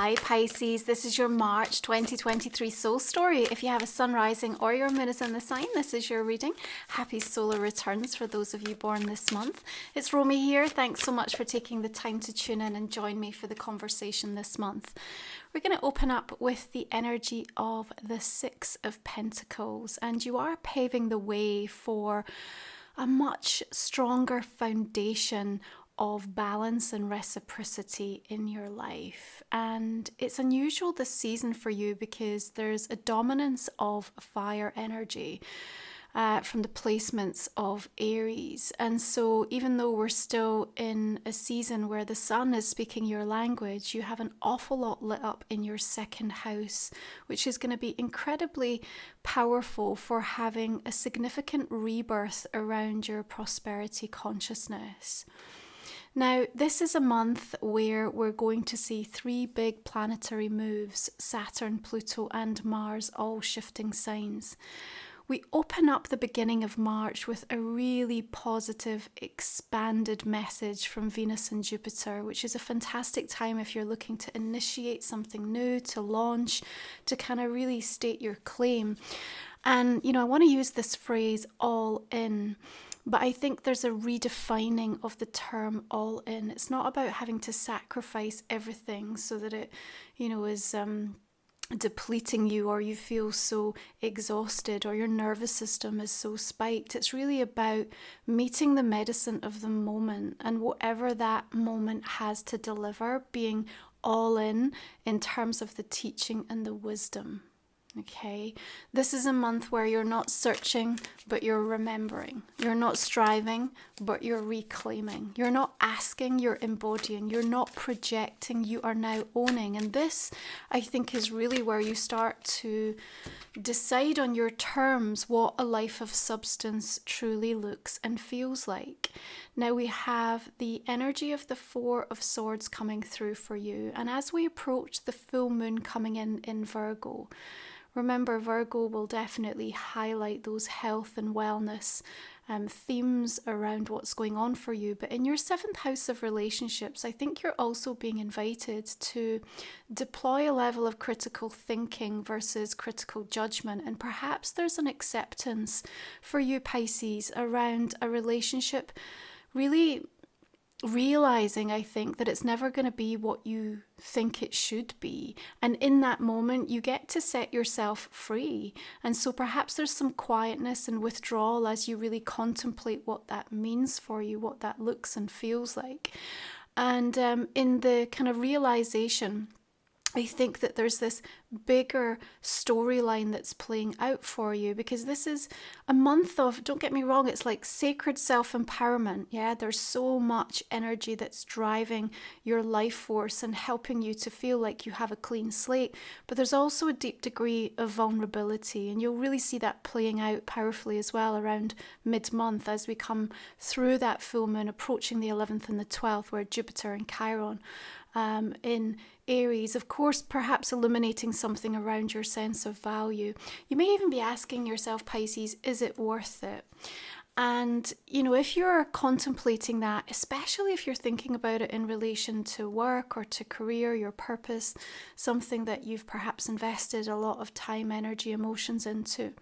Hi Pisces, this is your March 2023 soul story. If you have a sun rising or your moon is in the sign, this is your reading. Happy solar returns for those of you born this month. It's Romy here. Thanks so much for taking the time to tune in and join me for the conversation this month. We're going to open up with the energy of the Six of Pentacles, and you are paving the way for a much stronger foundation of balance and reciprocity in your life. And it's unusual this season for you because there's a dominance of fire energy from the placements of Aries. And so even though we're still in a season where the sun is speaking your language, you have an awful lot lit up in your second house, which is going to be incredibly powerful for having a significant rebirth around your prosperity consciousness. Now, this is a month where we're going to see three big planetary moves, Saturn, Pluto, and Mars, all shifting signs. We open up the beginning of March with a really positive, expanded message from Venus and Jupiter, which is a fantastic time if you're looking to initiate something new, to launch, to kind of really state your claim. And, I want to use this phrase, all in. But I think there's a redefining of the term all in. It's not about having to sacrifice everything so that it, is depleting you, or you feel so exhausted, or your nervous system is so spiked. It's really about meeting the medicine of the moment, and whatever that moment has to deliver, being all in terms of the teaching and the wisdom. Okay, this is a month where you're not searching, but you're remembering. You're not striving, but you're reclaiming. You're not asking, you're embodying. You're not projecting, you are now owning. And this, I think, is really where you start to decide on your terms what a life of substance truly looks and feels like. Now we have the energy of the Four of Swords coming through for you. And as we approach the full moon coming in Virgo, remember, Virgo will definitely highlight those health and wellness themes around what's going on for you. But in your seventh house of relationships, I think you're also being invited to deploy a level of critical thinking versus critical judgment. And perhaps there's an acceptance for you, Pisces, around a relationship really realizing, I think, that it's never going to be what you think it should be. And in that moment, you get to set yourself free. And so perhaps there's some quietness and withdrawal as you really contemplate what that means for you, what that looks and feels like. And in the kind of realization, I think that there's this bigger storyline that's playing out for you, because this is a month of, don't get me wrong, it's like sacred self-empowerment. Yeah, there's so much energy that's driving your life force and helping you to feel like you have a clean slate. But there's also a deep degree of vulnerability, and you'll really see that playing out powerfully as well around mid-month as we come through that full moon, approaching the 11th and the 12th, where Jupiter and Chiron in Aries, of course, perhaps illuminating something around your sense of value. You may even be asking yourself, Pisces, is it worth it? And, if you're contemplating that, especially if you're thinking about it in relation to work or to career, your purpose, something that you've perhaps invested a lot of time, energy, emotions into,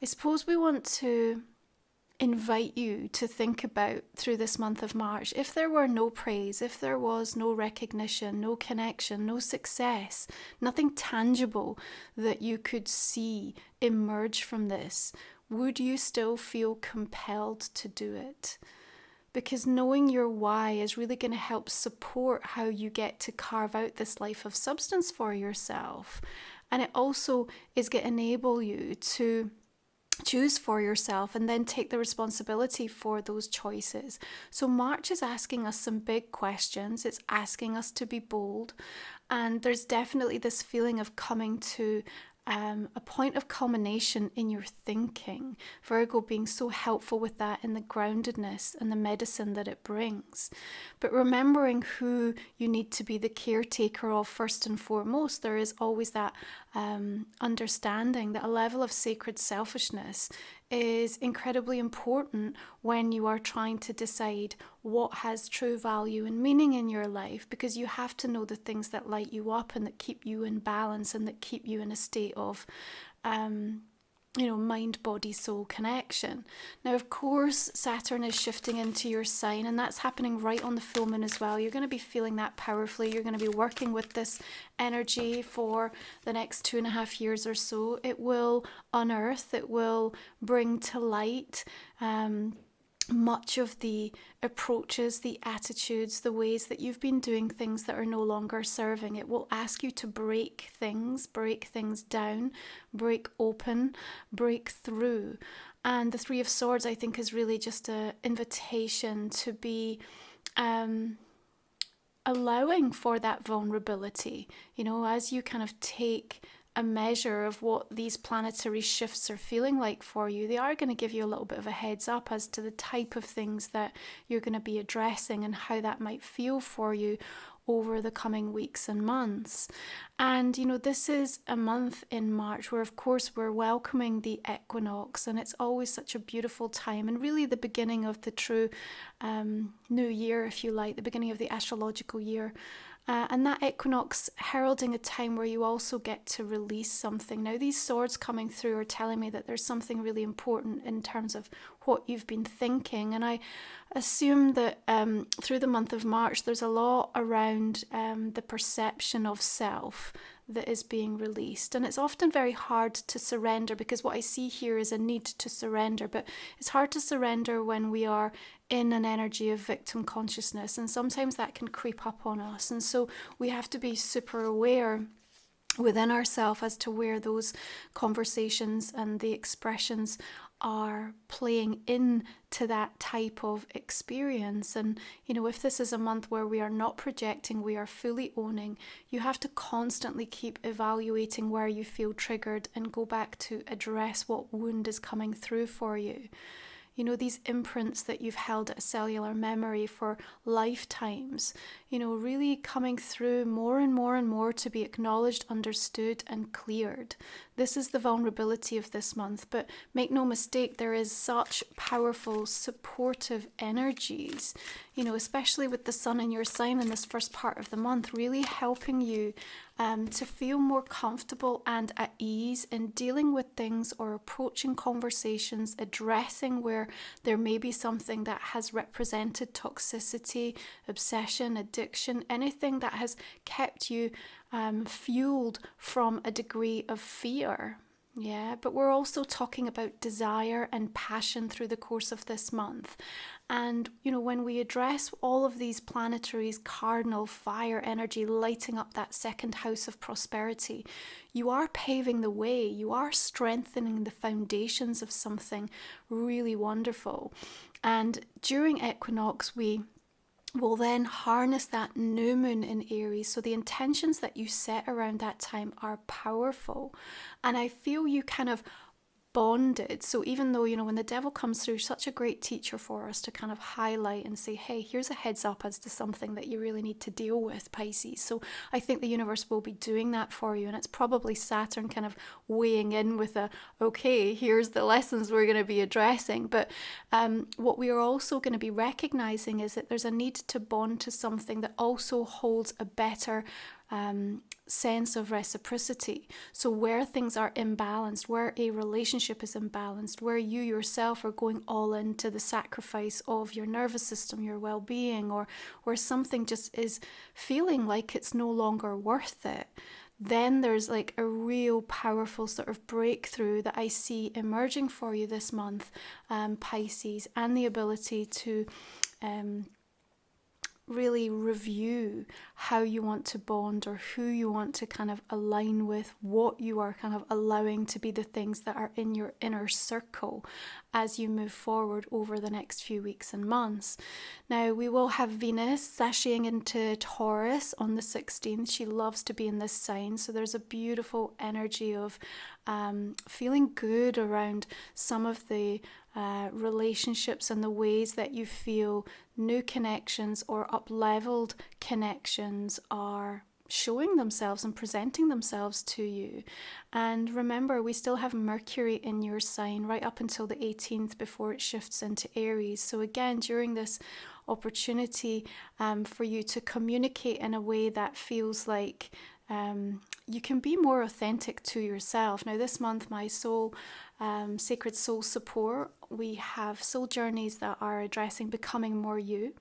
I suppose we want to invite you to think about through this month of March, if there were no praise, if there was no recognition, no connection, no success, nothing tangible that you could see emerge from this, would you still feel compelled to do it? Because knowing your why is really going to help support how you get to carve out this life of substance for yourself. And it also is going to enable you to choose for yourself and then take the responsibility for those choices. So March is asking us some big questions. It's asking us to be bold. And there's definitely this feeling of coming to a point of culmination in your thinking. Virgo being so helpful with that in the groundedness and the medicine that it brings. But remembering who you need to be the caretaker of first and foremost, there is always that understanding that a level of sacred selfishness is incredibly important when you are trying to decide what has true value and meaning in your life, because you have to know the things that light you up and that keep you in balance and that keep you in a state of mind, body, soul connection. Now, of course, Saturn is shifting into your sign, and that's happening right on the full moon as well. You're going to be feeling that powerfully. You're going to be working with this energy for the next 2.5 years or so. It will unearth, it will bring to light much of the approaches, the attitudes, the ways that you've been doing things that are no longer serving. It will ask you to break things down, break open, break through. And the Three of Swords, I think, is really just an invitation to be allowing for that vulnerability, as you kind of take a measure of what these planetary shifts are feeling like for you. They are going to give you a little bit of a heads up as to the type of things that you're going to be addressing and how that might feel for you over the coming weeks and months. And this is a month in March where, of course, we're welcoming the equinox, and it's always such a beautiful time, and really the beginning of the true new year, if you like, the beginning of the astrological year. And that equinox heralding a time where you also get to release something. Now, these swords coming through are telling me that there's something really important in terms of what you've been thinking. And I assume that through the month of March, there's a lot around the perception of self that is being released. And it's often very hard to surrender, because what I see here is a need to surrender. But it's hard to surrender when we are in an energy of victim consciousness, and sometimes that can creep up on us. And so we have to be super aware within ourselves as to where those conversations and the expressions are playing into that type of experience. And if this is a month where we are not projecting, we are fully owning, you have to constantly keep evaluating where you feel triggered and go back to address what wound is coming through for you. These imprints that you've held at a cellular memory for lifetimes, really coming through more and more and more to be acknowledged, understood, and cleared. This is the vulnerability of this month, but make no mistake, there is such powerful, supportive energies, especially with the sun in your sign in this first part of the month, really helping you to feel more comfortable and at ease in dealing with things or approaching conversations, addressing where there may be something that has represented toxicity, obsession, addiction, anything that has kept you fueled from a degree of fear. Yeah, but we're also talking about desire and passion through the course of this month. And, when we address all of these planetaries, cardinal fire energy lighting up that second house of prosperity, you are paving the way, you are strengthening the foundations of something really wonderful. And during equinox, we will then harness that new moon in Aries. So the intentions that you set around that time are powerful. And I feel you kind of bonded. So even though, when the devil comes through, such a great teacher for us to kind of highlight and say, hey, here's a heads up as to something that you really need to deal with, Pisces. So I think the universe will be doing that for you. And it's probably Saturn kind of weighing in with okay, here's the lessons we're going to be addressing. But what we are also going to be recognizing is that there's a need to bond to something that also holds a better sense of reciprocity. So where things are imbalanced, where a relationship is imbalanced, where you yourself are going all into the sacrifice of your nervous system, your well-being, or where something just is feeling like it's no longer worth it, then there's like a real powerful sort of breakthrough that I see emerging for you this month, Pisces, and the ability to really review how you want to bond or who you want to kind of align with, what you are kind of allowing to be the things that are in your inner circle as you move forward over the next few weeks and months. Now, we will have Venus sashaying into Taurus on the 16th. She loves to be in this sign, so there's a beautiful energy of feeling good around some of the relationships and the ways that you feel new connections or up-leveled connections are showing themselves and presenting themselves to you. And remember, we still have Mercury in your sign right up until the 18th before it shifts into Aries. So again, during this opportunity for you to communicate in a way that feels like you can be more authentic to yourself. Now this month, my soul, sacred soul support, we have soul journeys that are addressing becoming more you.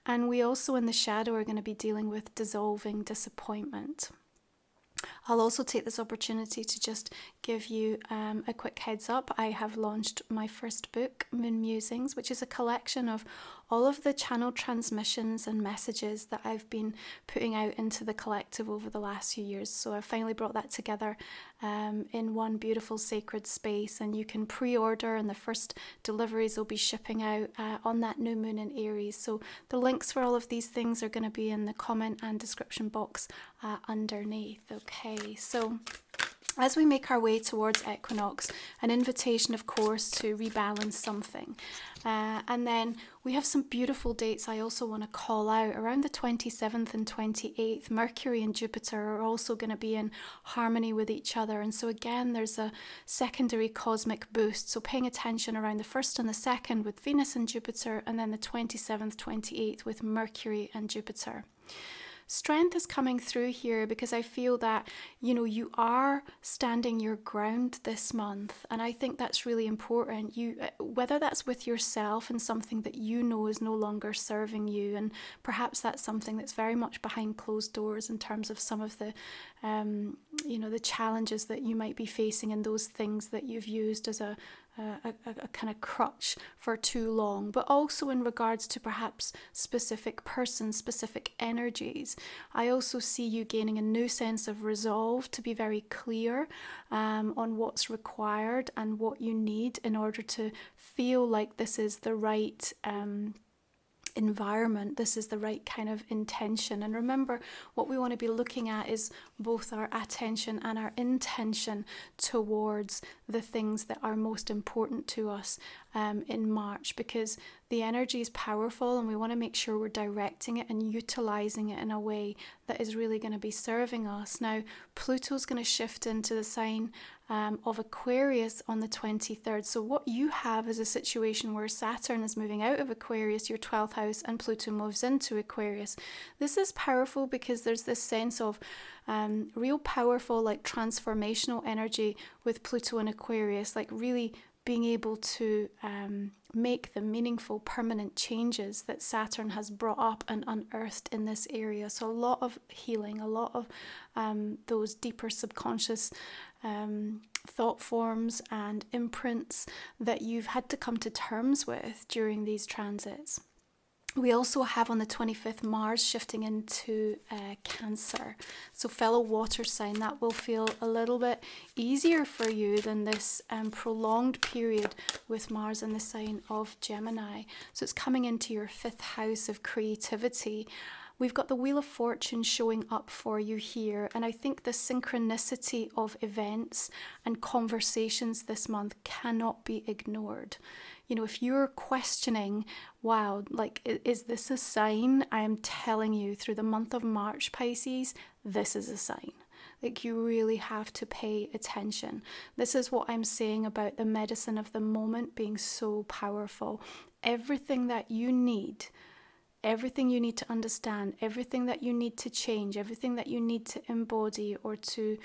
And we also in the shadow are going to be dealing with dissolving disappointment. I'll also take this opportunity to just give you a quick heads up. I have launched my first book, MUSINGS, which is a collection of all of the channel transmissions and messages that I've been putting out into the collective over the last few years. So I've finally brought that together in one beautiful sacred space, and you can pre-order, and the first deliveries will be shipping out on that new moon in Aries. So the links for all of these things are going to be in the comment and description box underneath. Okay, so as we make our way towards Equinox, an invitation, of course, to rebalance something. And then we have some beautiful dates I also want to call out. Around the 27th and 28th, Mercury and Jupiter are also going to be in harmony with each other. And so again, there's a secondary cosmic boost. So paying attention around the 1st and the 2nd with Venus and Jupiter, and then the 27th, 28th with Mercury and Jupiter. Strength is coming through here because I feel that, you know, you are standing your ground this month. And I think that's really important. Whether that's with yourself and something that you know is no longer serving you. And perhaps that's something that's very much behind closed doors in terms of some of the, the challenges that you might be facing and those things that you've used as a kind of crutch for too long, but also in regards to perhaps specific persons, specific energies. I also see you gaining a new sense of resolve to be very clear on what's required and what you need in order to feel like this is the right environment, this is the right kind of intention. And remember, what we want to be looking at is both our attention and our intention towards the things that are most important to us in March, because the energy is powerful and we want to make sure we're directing it and utilizing it in a way that is really going to be serving us. Now, Pluto's going to shift into the sign of Aquarius on the 23rd. So what you have is a situation where Saturn is moving out of Aquarius, your 12th house, and Pluto moves into Aquarius. This is powerful because there's this sense of real powerful, like transformational energy with Pluto and Aquarius, like really being able to make the meaningful permanent changes that Saturn has brought up and unearthed in this area. So a lot of healing, a lot of those deeper subconscious thought forms and imprints that you've had to come to terms with during these transits. We also have on the 25th Mars shifting into Cancer. So fellow water sign, that will feel a little bit easier for you than this prolonged period with Mars in the sign of Gemini. So it's coming into your 5th house of creativity. We've got the Wheel of Fortune showing up for you here, and I think the synchronicity of events and conversations this month cannot be ignored. You know, if you're questioning, wow, like, is this a sign? I am telling you, through the month of March, Pisces, this is a sign. Like, you really have to pay attention. This is what I'm saying about the medicine of the moment being so powerful. Everything that you need, everything you need to understand, everything that you need to change, everything that you need to embody or to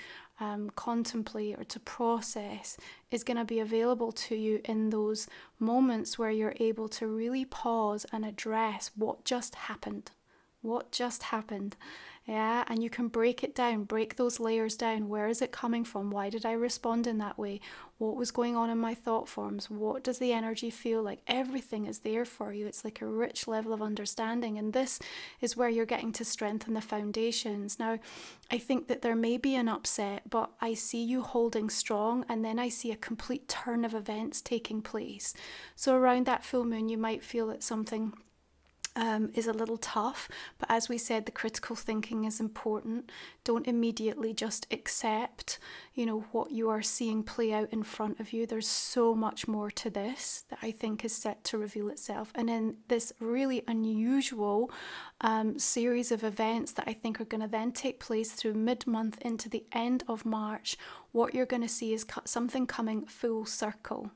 contemplate or to process is going to be available to you in those moments where you're able to really pause and address what just happened. What just happened? Yeah, and you can break it down, break those layers down. Where is it coming from? Why did I respond in that way? What was going on in my thought forms? What does the energy feel like? Everything is there for you. It's like a rich level of understanding. And this is where you're getting to strengthen the foundations. Now, I think that there may be an upset, but I see you holding strong, and then I see a complete turn of events taking place. So around that full moon, you might feel that something is a little tough, but as we said, the critical thinking is important. Don't immediately just accept, what you are seeing play out in front of you. There's so much more to this that I think is set to reveal itself. And in this really unusual series of events that I think are going to then take place through mid-month into the end of March, what you're going to see is something coming full circle.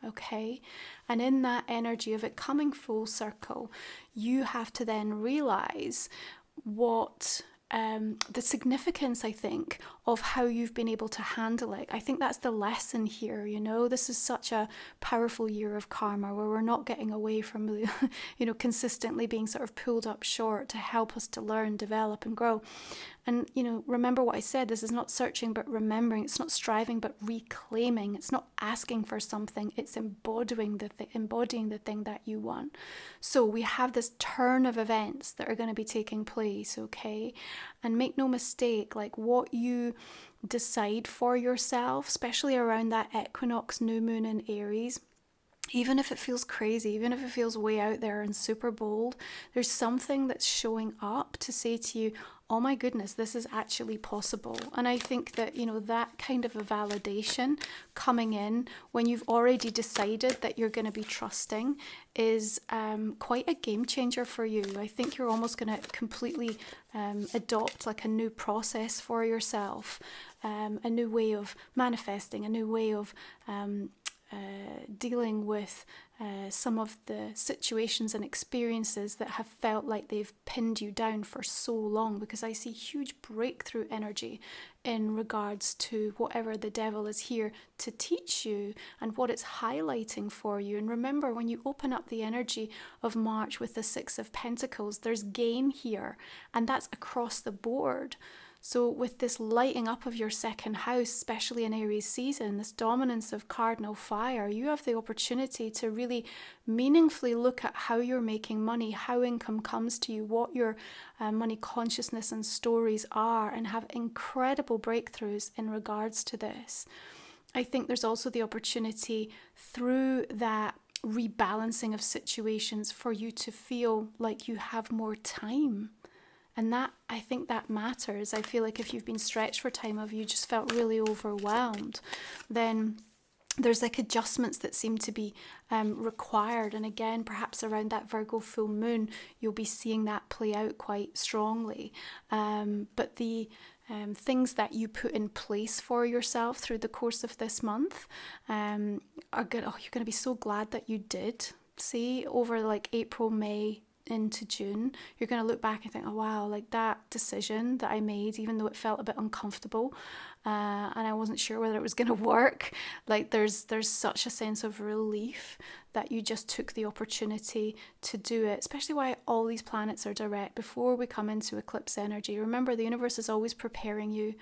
Okay, and in that energy of it coming full circle, you have to then realize what the significance, I think, of how you've been able to handle it. I think that's the lesson here. This is such a powerful year of karma where we're not getting away from consistently being sort of pulled up short to help us to learn, develop and grow. And, remember what I said, this is not searching but remembering. It's not striving but reclaiming. It's not asking for something. It's embodying the thing that you want. So we have this turn of events that are going to be taking place, okay? And make no mistake, like what you decide for yourself, especially around that equinox new moon in Aries, even if it feels crazy, even if it feels way out there and super bold, there's something that's showing up to say to you, oh my goodness, this is actually possible. And I think that, that kind of a validation coming in when you've already decided that you're going to be trusting is quite a game changer for you. I think you're almost going to completely adopt like a new process for yourself, a new way of manifesting, a new way of dealing with some of the situations and experiences that have felt like they've pinned you down for so long, because I see huge breakthrough energy in regards to whatever the devil is here to teach you and what it's highlighting for you. And remember, when you open up the energy of March with the Six of Pentacles, there's gain here, and that's across the board. So with this lighting up of your second house, especially in Aries season, this dominance of cardinal fire, you have the opportunity to really meaningfully look at how you're making money, how income comes to you, what your money consciousness and stories are, and have incredible breakthroughs in regards to this. I think there's also the opportunity through that rebalancing of situations for you to feel like you have more time. And that, I think that matters. I feel like if you've been stretched for time, or you just felt really overwhelmed, then there's like adjustments that seem to be required. And again, perhaps around that Virgo full moon, you'll be seeing that play out quite strongly. But the things that you put in place for yourself through the course of this month are good. Oh, you're going to be so glad that you did. See, over like April, May, into June, you're going to look back and think, oh wow, like that decision that I made, even though it felt a bit uncomfortable and I wasn't sure whether it was going to work, like there's such a sense of relief that you just took the opportunity to do it, especially why all these planets are direct before we come into eclipse energy. Remember, the universe is always preparing you.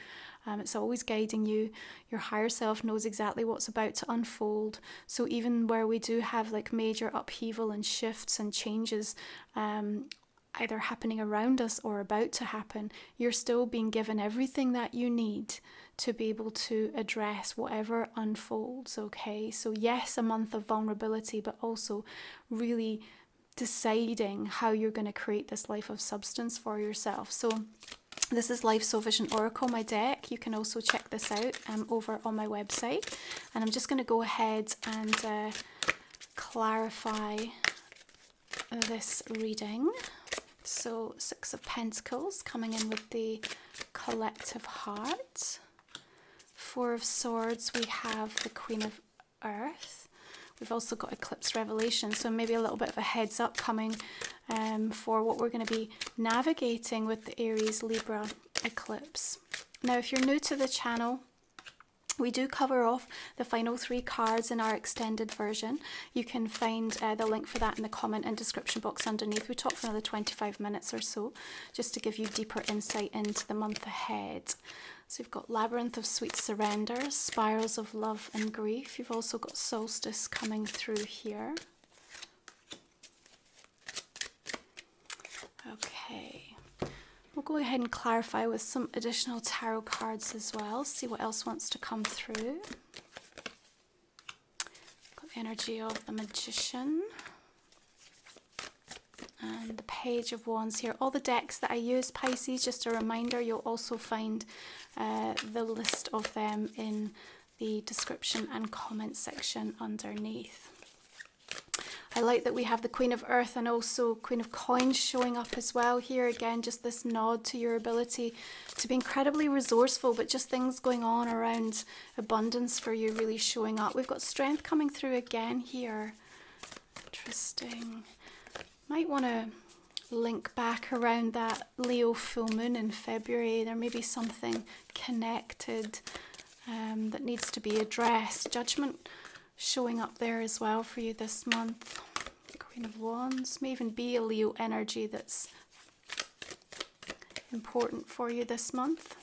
It's always guiding you. Your higher self knows exactly what's about to unfold. So even where we do have like major upheaval and shifts and changes either happening around us or about to happen, you're still being given everything that you need to be able to address whatever unfolds, okay? So yes, a month of vulnerability, but also really deciding how you're going to create this life of substance for yourself. So this is Life Soul Vision Oracle, my deck. You can also check this out over on my website. And I'm just going to go ahead and clarify this reading. So Six of Pentacles coming in with the collective heart. Four of Swords, we have the Queen of Earth. We've also got Eclipse Revelation, so maybe a little bit of a heads up coming for what we're going to be navigating with the Aries Libra eclipse. Now, if you're new to the channel, we do cover off the final 3 cards in our extended version. You can find the link for that in the comment and description box underneath. We talk for another 25 minutes or so, just to give you deeper insight into the month ahead. So you've got Labyrinth of Sweet Surrender, Spirals of Love and Grief. You've also got Solstice coming through here. Okay, we'll go ahead and clarify with some additional tarot cards as well, see what else wants to come through. Got the energy of the Magician And the Page of Wands here. All the decks that I use, Pisces, just a reminder, you'll also find the list of them in the description and comment section underneath. I like that we have the Queen of Earth and also Queen of Coins showing up as well here. Again, just this nod to your ability to be incredibly resourceful, but just things going on around abundance for you really showing up. We've got Strength coming through again here. Interesting. Might want to link back around that Leo full moon in February. There may be something connected that needs to be addressed. Judgment showing up there as well for you this month. Queen of Wands. May even be a Leo energy that's important for you this month.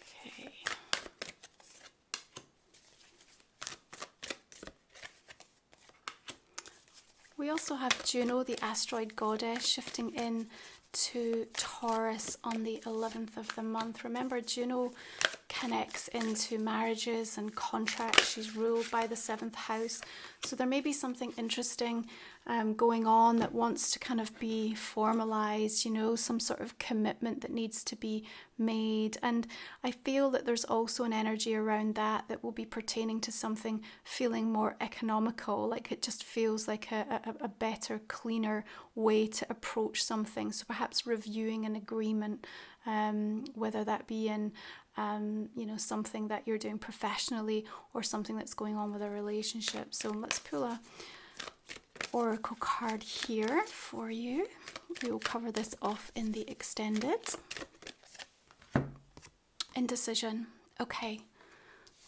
Okay. We also have Juno, the asteroid goddess, shifting in to Taurus on the 11th of the month. Remember, Juno connects into marriages and contracts. She's ruled by the 7th house. So there may be something interesting going on that wants to kind of be formalized, you know, some sort of commitment that needs to be made. And I feel that there's also an energy around that that will be pertaining to something feeling more economical, like it just feels like a better, cleaner way to approach something. So perhaps reviewing an agreement, whether that be in you know, something that you're doing professionally or something that's going on with a relationship. So let's pull a oracle card here for you. We will cover this off in the extended. Indecision. Okay.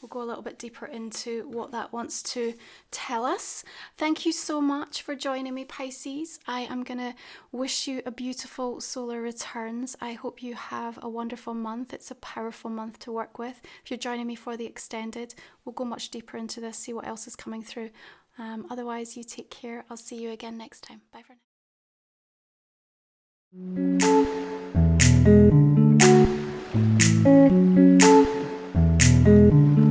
We'll go a little bit deeper into what that wants to tell us. Thank you so much for joining me, Pisces. I am going to wish you a beautiful solar returns. I hope you have a wonderful month. It's a powerful month to work with. If you're joining me for the extended, we'll go much deeper into this, see what else is coming through. Otherwise, you take care. I'll see you again next time. Bye for now.